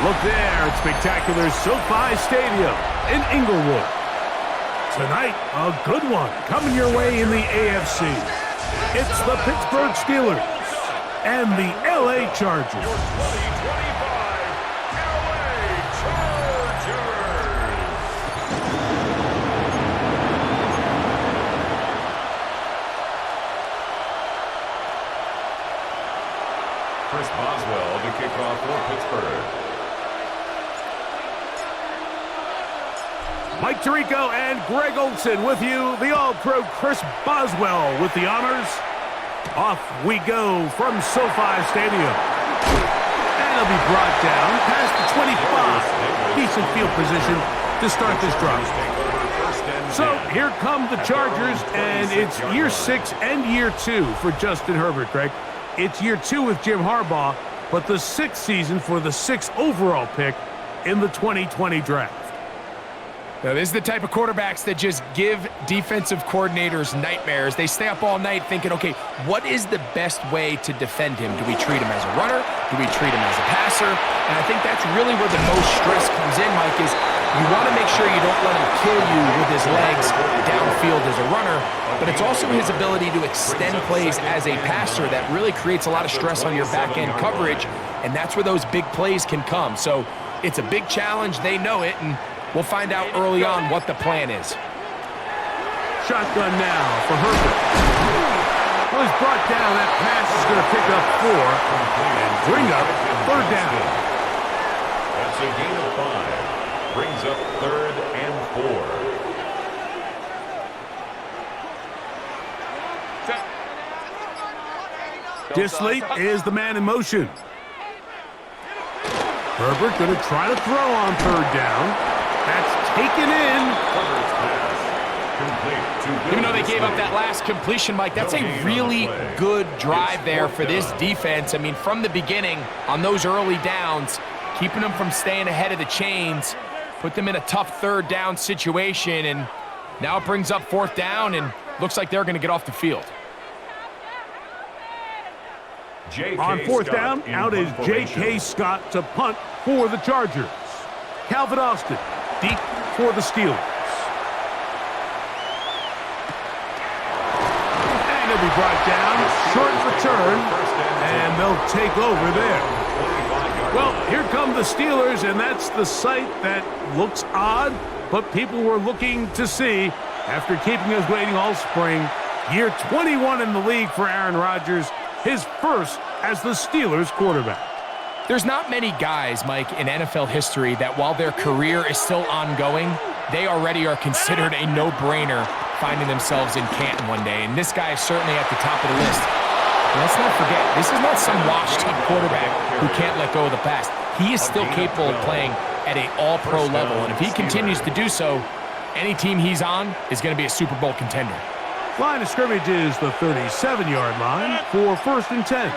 Look there at spectacular SoFi Stadium in Inglewood. Tonight, a good one coming your way in the AFC. It's the Pittsburgh Steelers and the LA Chargers. Your 2025 LA Chargers. Chris Boswell to kick off for Pittsburgh. Mike Tirico and Greg Olson with you. The All-Pro Chris Boswell with the honors. Off we go from SoFi Stadium. And it'll be brought down past the 25. Decent field position to start this drive. So here come the Chargers, and it's year 6 and year 2 for Justin Herbert, Greg. It's year 2 with Jim Harbaugh, but the 6th season for the 6th overall pick in the 2020 draft. Now, this is the type of quarterbacks that just give defensive coordinators nightmares. They stay up all night thinking, okay, what is the best way to defend him? Do we treat him as a runner? Do we treat him as a passer? And I think that's really where the most stress comes in, Mike, is you want to make sure you don't let him kill you with his legs downfield as a runner, but it's also his ability to extend plays as a passer that really creates a lot of stress on your back-end coverage, and that's where those big plays can come. So it's a big challenge. They know it, and we'll find out early on what the plan is. Shotgun now for Herbert. Well, he's brought down. That pass is going to pick up 4 and bring up 3rd down. That's a gain of 5. Brings up 3rd and 4. Disley is the man in motion. Herbert going to try to throw on 3rd down. That's taken in. Even though they gave up that last completion, Mike, that's a really good drive there for this defense. I mean, from the beginning, on those early downs, keeping them from staying ahead of the chains, put them in a tough 3rd down situation, and now it brings up 4th down, and looks like they're going to get off the field. On 4th down, out is J.K. Scott to punt for the Chargers. Calvin Austin deep for the Steelers. And he'll be brought down, short return, and they'll take over there. Well, here come the Steelers, and that's the sight that looks odd, but people were looking to see after keeping us waiting all spring. Year 21 in the league for Aaron Rodgers, his first as the Steelers quarterback. There's not many guys, Mike, in NFL history that while their career is still ongoing, they already are considered a no-brainer finding themselves in Canton one day. And this guy is certainly at the top of the list. And let's not forget, this is not some washed-up quarterback who can't let go of the past. He is still capable of playing at an all-pro level. And if he continues to do so, any team he's on is going to be a Super Bowl contender. Line of scrimmage is the 37-yard line for 1st and 10.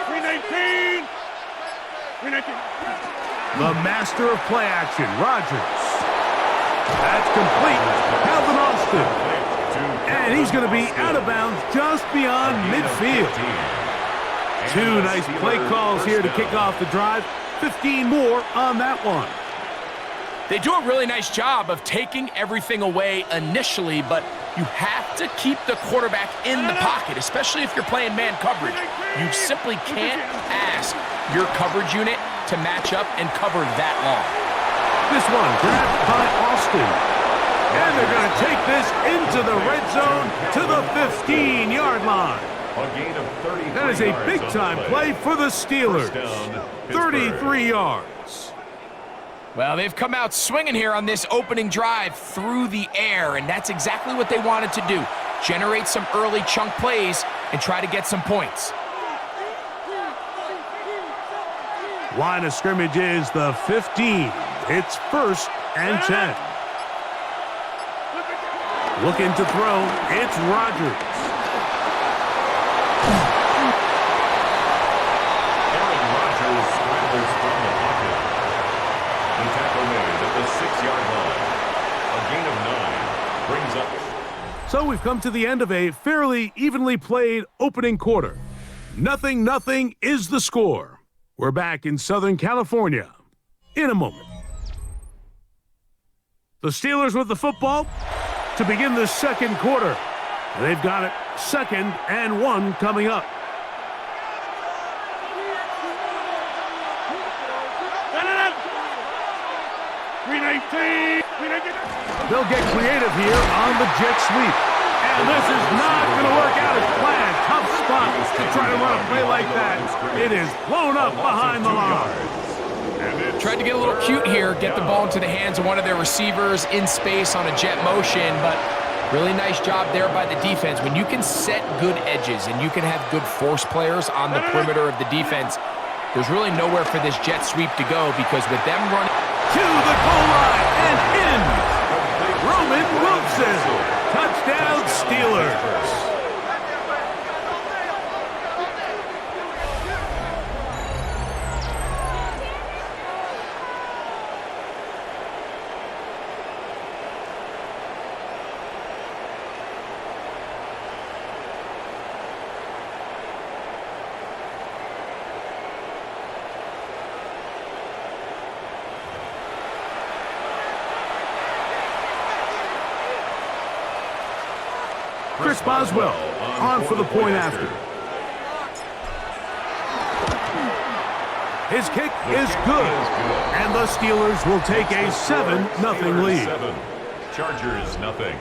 319. 319. The master of play action, Rodgers. That's complete. Calvin Austin. And he's going to be out of bounds just beyond midfield. 2 nice play calls here to kick off the drive. 15 more on that one. They do a really nice job of taking everything away initially, but you have to keep the quarterback in the pocket, especially if you're playing man coverage. You simply can't ask your coverage unit to match up and cover that long. This one grabbed by Austin. And they're going to take this into the red zone to the 15-yard line. That is a big-time play for the Steelers. 33 yards. Well, they've come out swinging here on this opening drive through the air, and that's exactly what they wanted to do. Generate some early chunk plays and try to get some points. Line of scrimmage is the 15. It's 1st and 10. Looking to throw, it's Rodgers. Aaron Rodgers scrambles from the pocket. The tackle made at the 6-yard line. A gain of 9 brings up. So we've come to the end of a fairly evenly played opening quarter. 0-0 is the score. We're back in Southern California. in a moment. The Steelers with the football to begin the second quarter. They've got it 2nd and 1 coming up. They'll get creative here on the jet sweep. And this is not going to work out as planned. Tough spot to try to run a play like that. It is blown up behind the line. Tried to get a little cute here, get the ball into the hands of one of their receivers in space on a jet motion, but really nice job there by the defense. When you can set good edges and you can have good force players on the perimeter of the defense, there's really nowhere for this jet sweep to go, because with them running to the goal line and in, Roman Wilson. Touchdown, Steelers. Chris Boswell on for the point after. His kick is good, and the Steelers will take a 7-0 lead. Chargers nothing.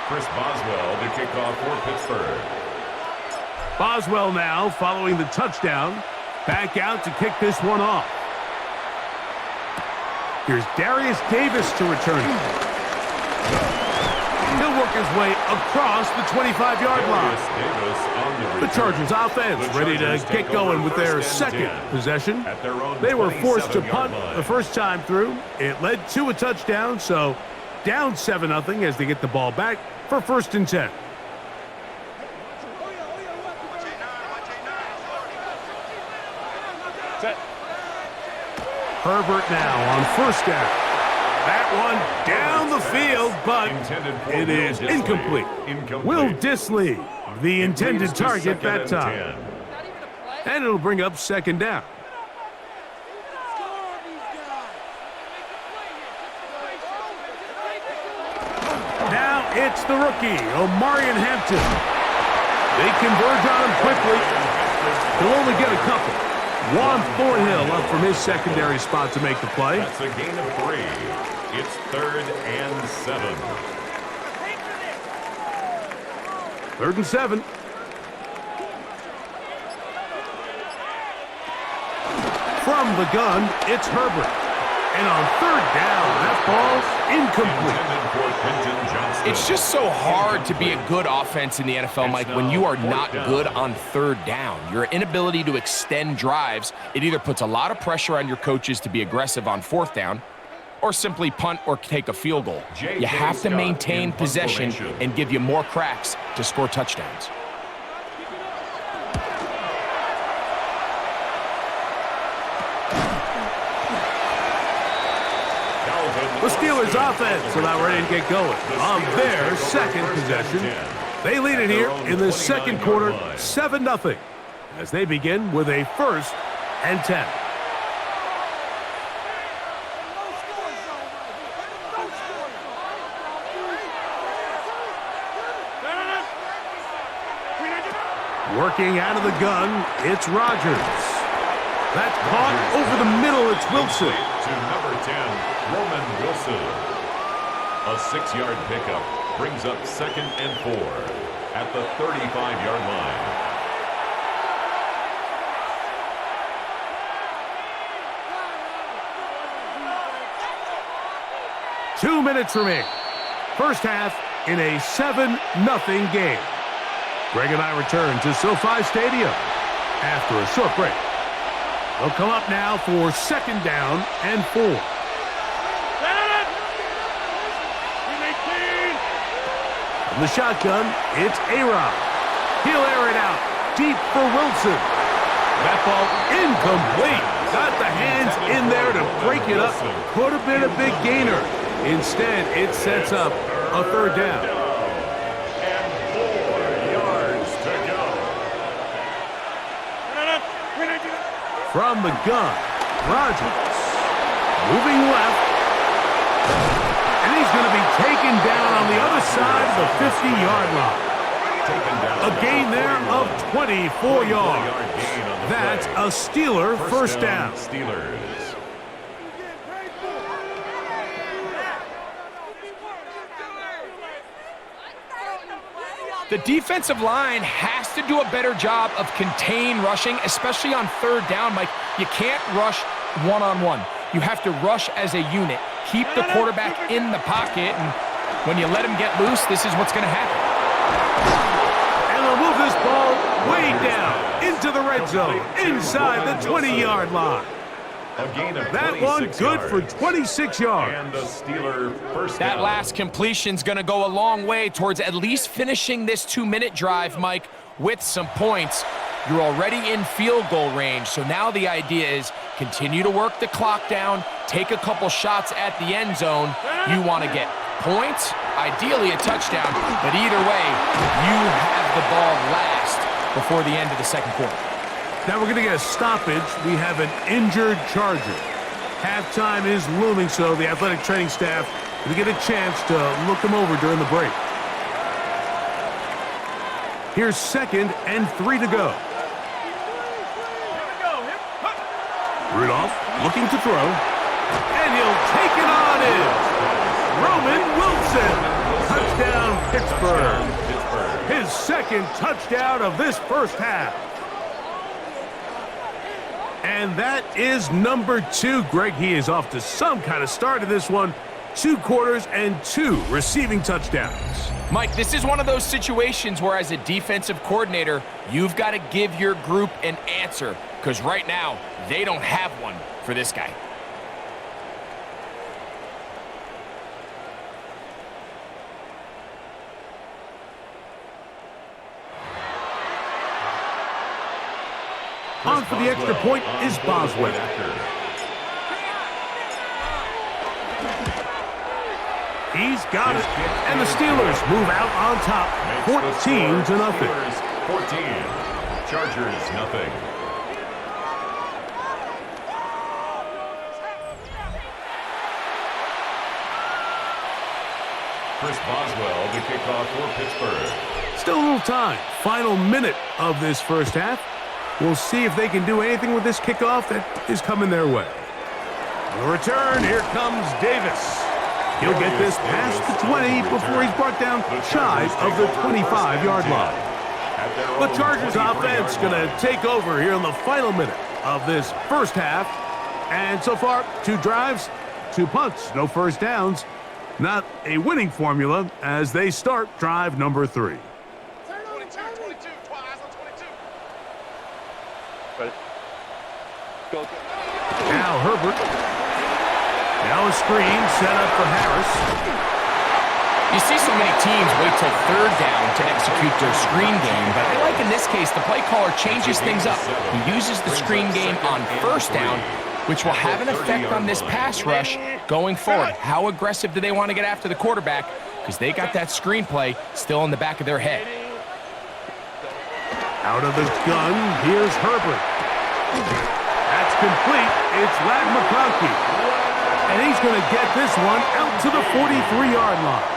Chris Boswell to kick off for Pittsburgh. Boswell now following the touchdown. Back out to kick this one off. Here's Darius Davis to return it. He'll work his way across the 25-yard line. The Chargers offense ready to get going with their second possession. They were forced to punt the first time through. It led to a touchdown, so down 7-0 as they get the ball back for 1st and 10. Herbert now on 1st down. That one down the field, but it is incomplete. Will Disley, the intended target that time. And it'll bring up 2nd down. Now it's the rookie, Omarion Hampton. They converge on him quickly. He'll only get a couple. Juan Thornhill up from his secondary spot to make the play. That's a gain of 3. It's 3rd and 7. 3rd and 7. From the gun, it's Herbert. And on 3rd down, that ball's incomplete. It's just so hard to be a good offense in the NFL, Mike, when you are not good on 3rd down. Your inability to extend drives, it either puts a lot of pressure on your coaches to be aggressive on 4th down, or simply punt or take a field goal. You have to maintain possession and give you more cracks to score touchdowns. The Steelers offense are now ready to get going on their second possession. They lead it here in the second quarter, 7-0, as they begin with a 1st and 10. Working out of the gun, it's Rodgers. That's caught over the middle, it's Wilson. To number 10, Roman Wilson. A 6-yard pickup brings up 2nd and 4 at the 35-yard line. Two minutes remaining. First half in a 7-0 game. Greg and I return to SoFi Stadium after a short break. They'll come up now for 2nd down and 4. From the shotgun, it's A-Rod. He'll air it out deep for Wilson. That ball incomplete. Got the hands in there to break it up. Could have been a big gainer. Instead, it sets up a third down. And 4 yards to go. From the gun, Rodgers moving left. And he's going to be taken down on the other side of the 50-yard line. A gain there of 24 yards. That's a Steeler first down. Steelers. The defensive line has to do a better job of contain rushing, especially on third down. Mike, you can't rush one-on-one. You have to rush as a unit. Keep the quarterback in the pocket, and when you let him get loose, this is what's going to happen. And they'll move this ball way down into the red zone, inside the 20-yard line. A gain of That one good yards. for 26 yards. And the Steeler first That down. last completion's going to go a long way towards at least finishing this 2-minute drive, Mike, with some points. You're already in field goal range, so now the idea is continue to work the clock down, take a couple shots at the end zone. You want to get points, ideally a touchdown, but either way, you have the ball last before the end of the second quarter. Now we're going to get a stoppage. We have an injured Charger. Halftime is looming, so the athletic training staff will get a chance to look him over during the break. Here's 2nd and 3 to go. Rudolph looking to throw, and he'll take it on in. Roman Wilson, touchdown Pittsburgh. His 2nd touchdown of this first half. And that is number 2. Greg, he is off to some kind of start in this one. 2 quarters and 2 receiving touchdowns. Mike, this is one of those situations where as a defensive coordinator, you've got to give your group an answer, because right now, they don't have one for this guy. On for the extra point is Boswell. He's got it, and the Steelers move out on top, 14-0. 14. Chargers, nothing. Chris Boswell to kick off for Pittsburgh. Still a little time. Final minute of this first half. We'll see if they can do anything with this kickoff that is coming their way. The return, here comes Davis. He'll get this past the 20 before he's brought down shy of the 25-yard line. The Chargers offense going to take over here in the final minute of this first half. And so far, 2 drives, 2 punts, no first downs. Not a winning formula as they start drive number 3. Now Herbert. Now a screen set up for Harris. You see so many teams wait till third down to execute their screen game, but I like in this case the play caller changes things up. He uses the screen game on first down, which will have an effect on this pass rush going forward. How aggressive do they want to get after the quarterback? Because they got that screenplay still in the back of their head. Out of the gun, here's Herbert. That's complete. It's Ladd McConkey. And he's going to get this one out to the 43-yard line.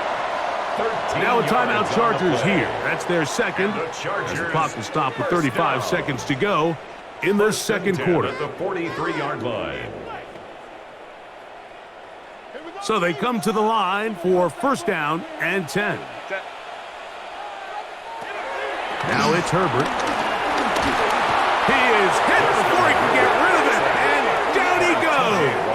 Now a timeout Chargers here. That's their 2nd. As the clock will stop with 35 seconds to go in the second quarter. At the 43-yard line. So they come to the line for first down and 10. Now it's Herbert. He is hit before he can get rid of it, and down he goes.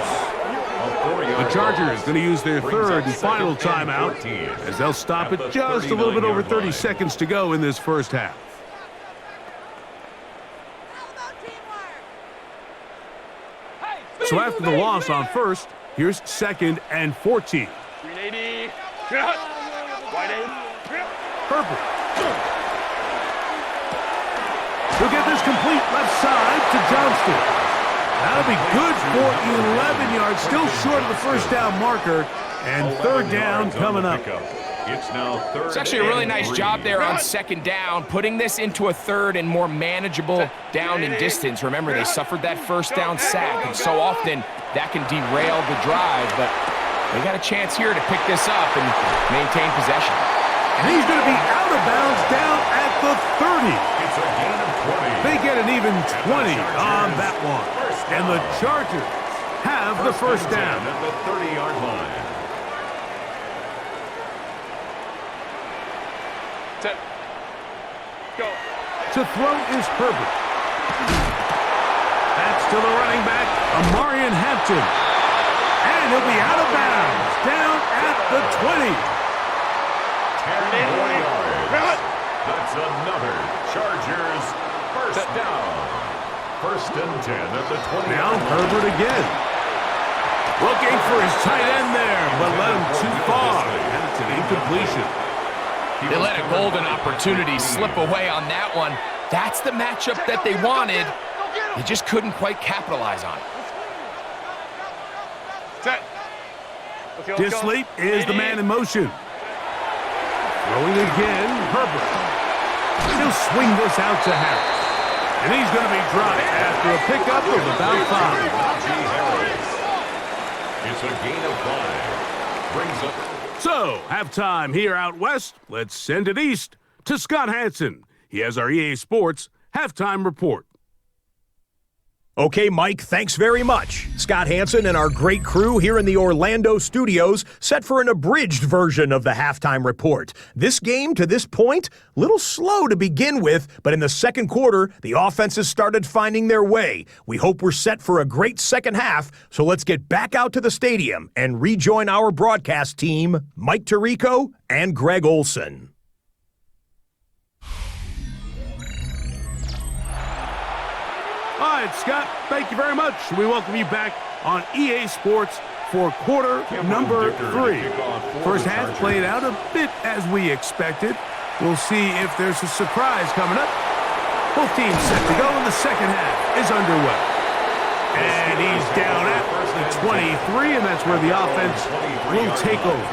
The Chargers going to use their 3rd and final timeout as they'll stop at just a little bit over 30 seconds to go in this first half. So after the loss on first, here's 2nd and 14. Herbert. He'll get this complete left side to Johnston. That'll be good for 11 yards, still short of the first down marker. And third down coming up. It's now third. It's actually a really nice job there on second down, putting this into a third and more manageable down and distance. Remember, they suffered that first down sack, and so often that can derail the drive, but they got a chance here to pick this up and maintain possession. And he's going to be out of bounds down at the 30. It's a gain of 20. They get an even 20 on that one. And the Chargers have the first down. At the 30-yard line. Set. Go. To throw is Herbert. That's to the running back, Amarian Hampton. And he'll be out of bounds down at the 20. 10 more yards. That's another Chargers first down. First and 10 at the 20. Now Herbert again. Looking for his tight end there, but led him too far. And it's an incompletion. They let a golden opportunity slip away on that one. That's the matchup that they wanted. They just couldn't quite capitalize on it. Set. Disley is the man in motion. Throwing again, Herbert. He'll swing this out to Harris. And he's going to be dropped after a pickup of about 5. It's a gain of 5. Brings up. So, halftime here out west. Let's send it east to Scott Hanson. He has our EA Sports halftime report. Okay, Mike, thanks very much. Scott Hanson and our great crew here in the Orlando studios set for an abridged version of the halftime report. This game, to this point, a little slow to begin with, but in the second quarter, the offenses started finding their way. We hope we're set for a great second half, so let's get back out to the stadium and rejoin our broadcast team, Mike Tirico and Greg Olson. All right, Scott, thank you very much. We welcome you back on EA Sports for quarter number 3. First half played out a bit as we expected. We'll see if there's a surprise coming up. Both teams set to go, and the second half is underway. And he's down at the 23, and that's where the offense will take over.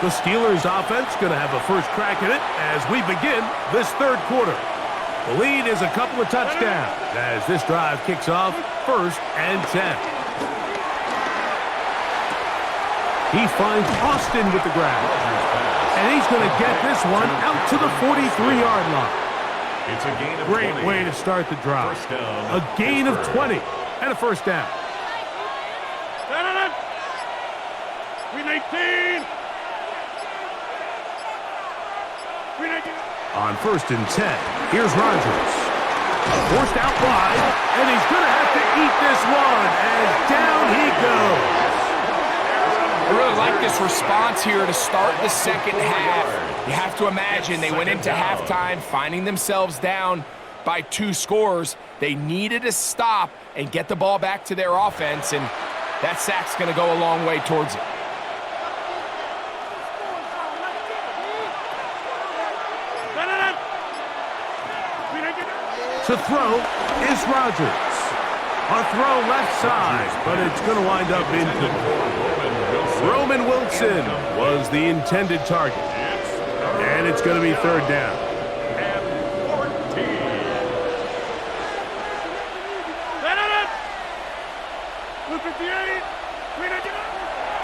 The Steelers' offense going to have a first crack at it as we begin this third quarter. The lead is a couple of touchdowns as this drive kicks off first and 10. He finds Austin with the grab. And he's going to get this one out to the 43-yard line. It's a gain of Great 20. way to start the drive. First down, A gain of Pittsburgh. 20 and a first down. 319. 319. On first and 10, here's Rodgers. Forced out wide, and he's going to have to eat this one as down he goes. I really like this response here to start the second half. You have to imagine they went into halftime finding themselves down by 2 scores. They needed to stop and get the ball back to their offense, and that sack's going to go a long way towards it. To throw is Rodgers. A throw left side, but it's going to wind up incomplete. Roman Wilson was the intended target. And it's going to be third down. And 14.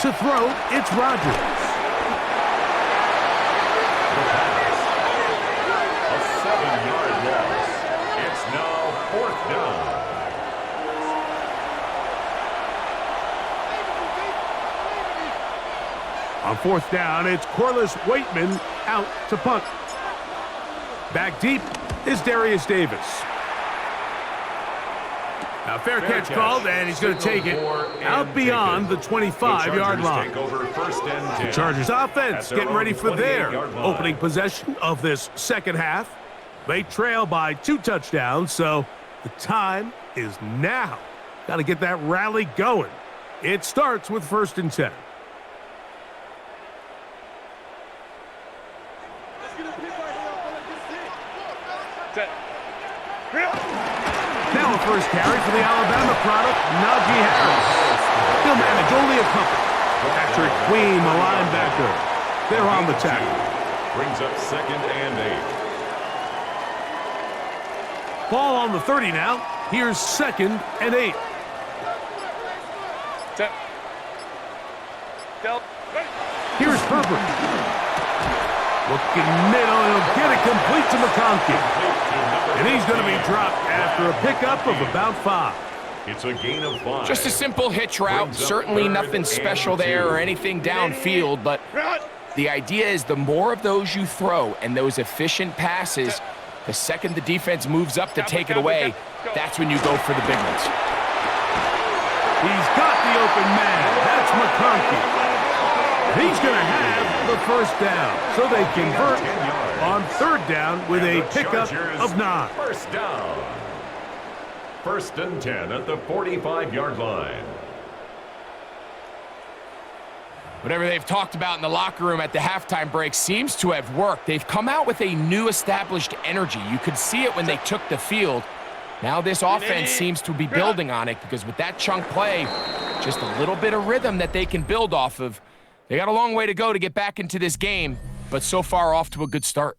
To throw, it's Rodgers. A 7-yard loss. It's now fourth down. On fourth down, it's Corliss Waitman out to punt. Back deep is Darius Davis. Now, fair catch called, and he's going to take it out beyond the 25-yard line. The Chargers offense getting ready for their opening possession of this second half. They trail by 2 touchdowns, so the time is now. Got to get that rally going. It starts with first and 10. Now a first carry for the Alabama product, Najee Harris. He'll manage only a couple. Patrick Queen, the linebacker. They're on the tackle. Brings up 2nd and 8. Ball on the 30 now. Here's 2nd and 8. Here's Herbert. Looking middle, he'll get it complete to McConkey. And he's going to be dropped after a pickup of about 5. It's a gain of 5. Just a simple hitch route. Certainly nothing special there or anything downfield, but the idea is the more of those you throw and those efficient passes, the second the defense moves up to take it away, that's when you go for the big ones. He's got the open man. That's McConkey. He's going to have the first down, so they convert on 3rd down with a pickup of 9. First down. 1st and 10 at the 45-yard line. Whatever they've talked about in the locker room at the halftime break seems to have worked. They've come out with a new established energy. You could see it when they took the field. Now this offense seems to be building on it because with that chunk play, just a little bit of rhythm that they can build off of. They got a long way to go to get back into this game, but so far off to a good start.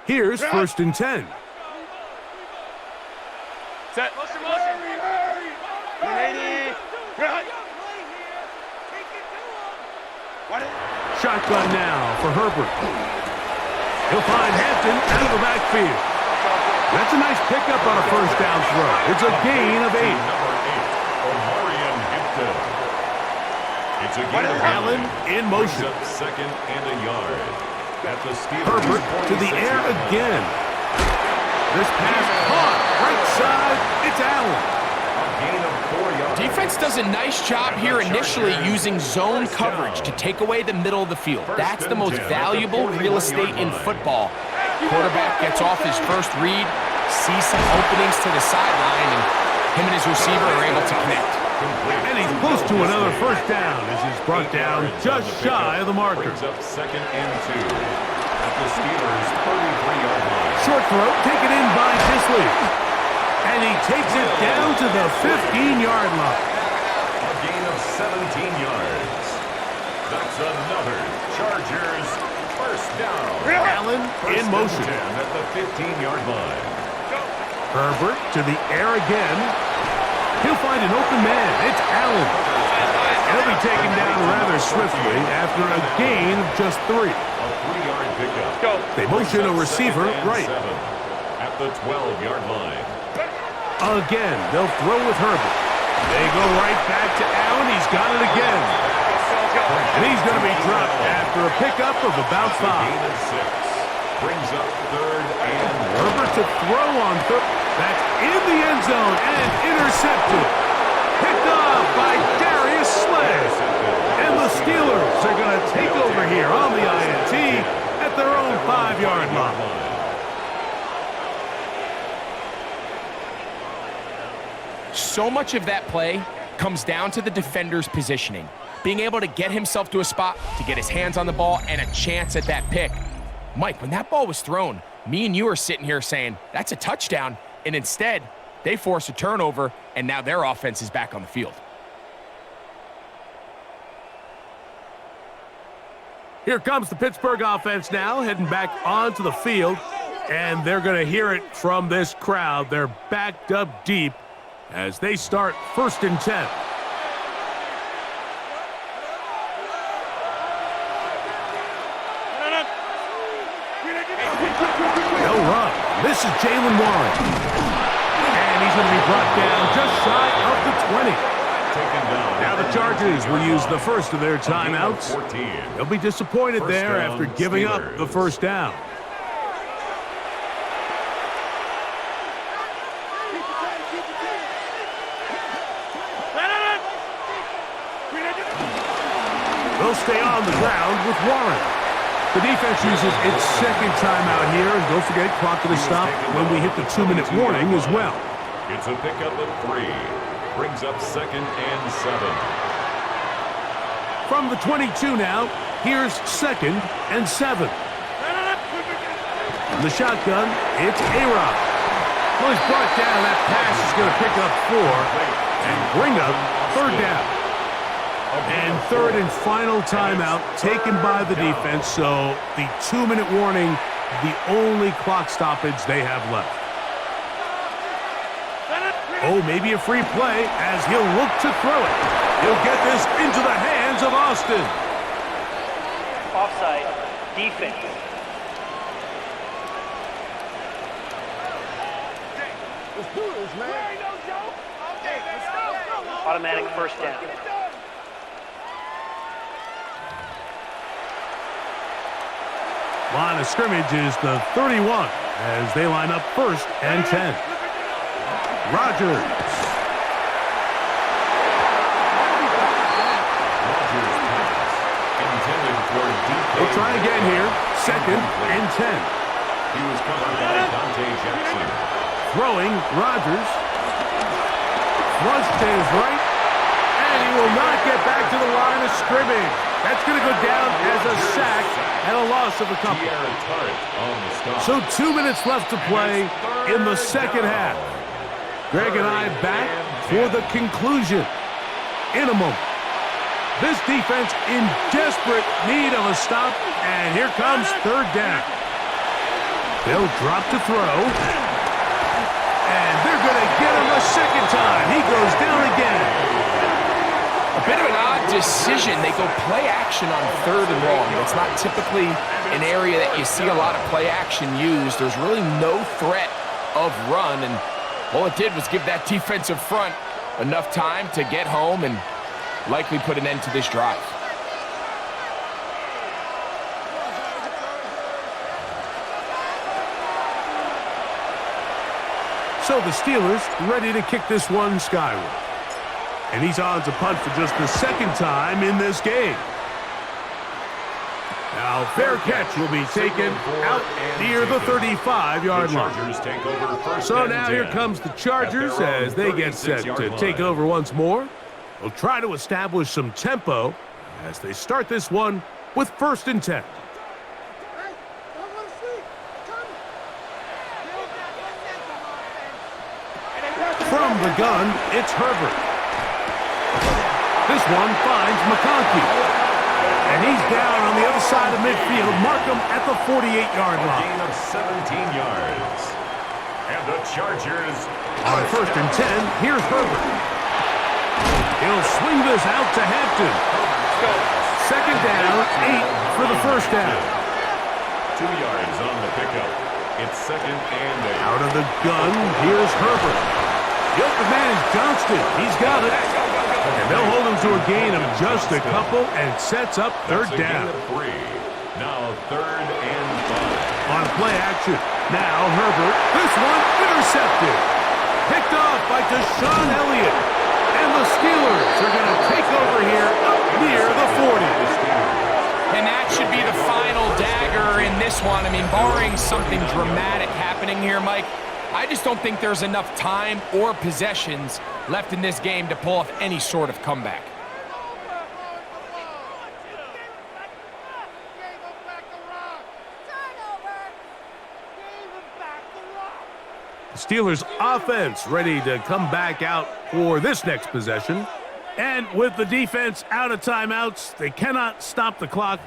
Here's 1st and 10. Set. Shotgun now for Herbert. He'll find Hampton out of the backfield. That's a nice pickup on a 1st down throw. It's a gain of 8. It's a gain of 8. Allen in motion. 2nd and a yard. At the Steelers, Herbert to the air again. This pass caught. Right side. It's Allen. A gain of 4 yards. Defense does a nice job here initially using zone coverage to take away the middle of the field. That's the most valuable real estate in football. Quarterback gets off his first read, sees some openings to the sideline, and him and his receiver are able to connect. And he's close to another 1st down as he's brought down just shy of the marker. Brings up 2nd and 2 at the Steelers' 33-yard line. Short throw taken in by Disley. And he takes it down to the 15-yard line. A gain of 17 yards. That's another Chargers 1st down. Allen in motion. 10 at the 15-yard line. Herbert to the air again. He'll find an open man. It's Allen. He'll be taken down rather swiftly after a gain of just 3. A 3-yard pickup. They motion a receiver right. 7 at the 12-yard line. Again, they'll throw with Herbert. They go right back to Allen. He's got it again. And he's going to be dropped after a pickup of about 5. Gain of 6. Brings up 3rd and 1. Herbert to throw on 3rd. That's in the end zone and intercepted. Picked off by Darius Slay. And the Steelers are going to take over here on the INT at their own 5-yard line. So much of that play comes down to the defender's positioning. Being able to get himself to a spot, to get his hands on the ball, and a chance at that pick. Mike, when that ball was thrown, me and you are sitting here saying, that's a touchdown. And instead, they force a turnover, and now their offense is back on the field. Here comes the Pittsburgh offense now, heading back onto the field. And they're going to hear it from this crowd. They're backed up deep as they start 1st and 10. No run. This is Jalen Warren. And he's going to be brought down just shy of the 20. Now the Chargers will use the first of their timeouts. They'll be disappointed there after giving up the 1st down. They'll stay on the ground with Warren. The defense uses its 2nd timeout here, and don't forget, clock to the stop when we hit the 2-minute warning as well. It's a pickup of 3. Brings up 2nd and 7. From the 22 now, here's 2nd and 7. In the shotgun, it's A-Rod. Well, he's brought down. That pass is going to pick up 4 and bring up 3rd down. And 3rd and final timeout taken by the defense, so the 2-minute warning, the only clock stoppage they have left. Oh, maybe a free play as he'll look to throw it. He'll get this into the hands of Austin. Offside, defense. Let's do this, man. Automatic first down. Line of scrimmage is the 31 as they line up 1st and 10. Rogers. We'll try again here. 2nd and 10. He was covered by Dante Jackson. Throwing, Rogers. Flush to his right. And he will not get back to the line of scrimmage. That's going to go down as a sack and a loss of a couple. So 2 minutes left to play in the second half. Greg and I back for the conclusion in a moment. This defense in desperate need of a stop, and here comes 3rd down. They'll drop to throw, and they're going to get him a second time. He goes down again. A bit of an odd decision. They go play action on 3rd and long. It's not typically an area that you see a lot of play action used. There's really no threat of run, and all it did was give that defensive front enough time to get home and likely put an end to this drive. So the Steelers ready to kick this one skyward. And he's on to punt for just the 2nd time in this game. Now, fair catch will be taken out near the 35-yard line. So now here comes the Chargers as they get set to take over once more. They'll try to establish some tempo as they start this one with 1st and 10. From the gun, it's Herbert. This one finds McConkey. And he's down on the other side of midfield. Mark him at the 48-yard line. Gain of 17 yards. And the Chargers on 1st and 10, here's Herbert. He'll swing this out to Hampton. 2nd down, 8 for the 1st down. 2 yards on the pickup. It's 2nd and 8. Out of the gun, here's Herbert. The open man is Johnston. He's got it. And they'll hold him to a gain of just a couple and sets up 3rd down. Now 3rd and 5. On play action. Now Herbert. This one intercepted. Picked off by Deshaun Elliott. And the Steelers are going to take over here up near the 40. And that should be the final dagger in this one. I mean, barring something dramatic happening here, Mike, I just don't think there's enough time or possessions left in this game to pull off any sort of comeback. The Steelers offense ready to come back out for this next possession. And with the defense out of timeouts, they cannot stop the clock.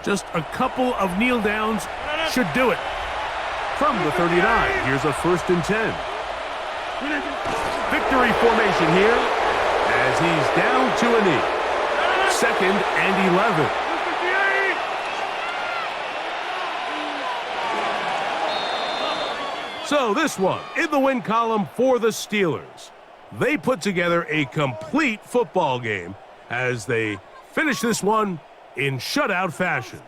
Just a couple of kneel downs should do it. From the 39, here's a 1st and 10. Victory formation here as he's down to a knee. 2nd and 11. So this one in the win column for the Steelers. They put together a complete football game as they finish this one in shutout fashion.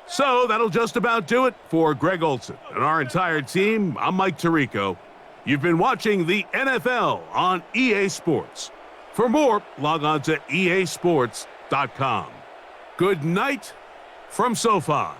So that'll just about do it for Greg Olson and our entire team. I'm Mike Tirico. You've been watching the NFL on EA Sports. For more, log on to easports.com. Good night from SoFi.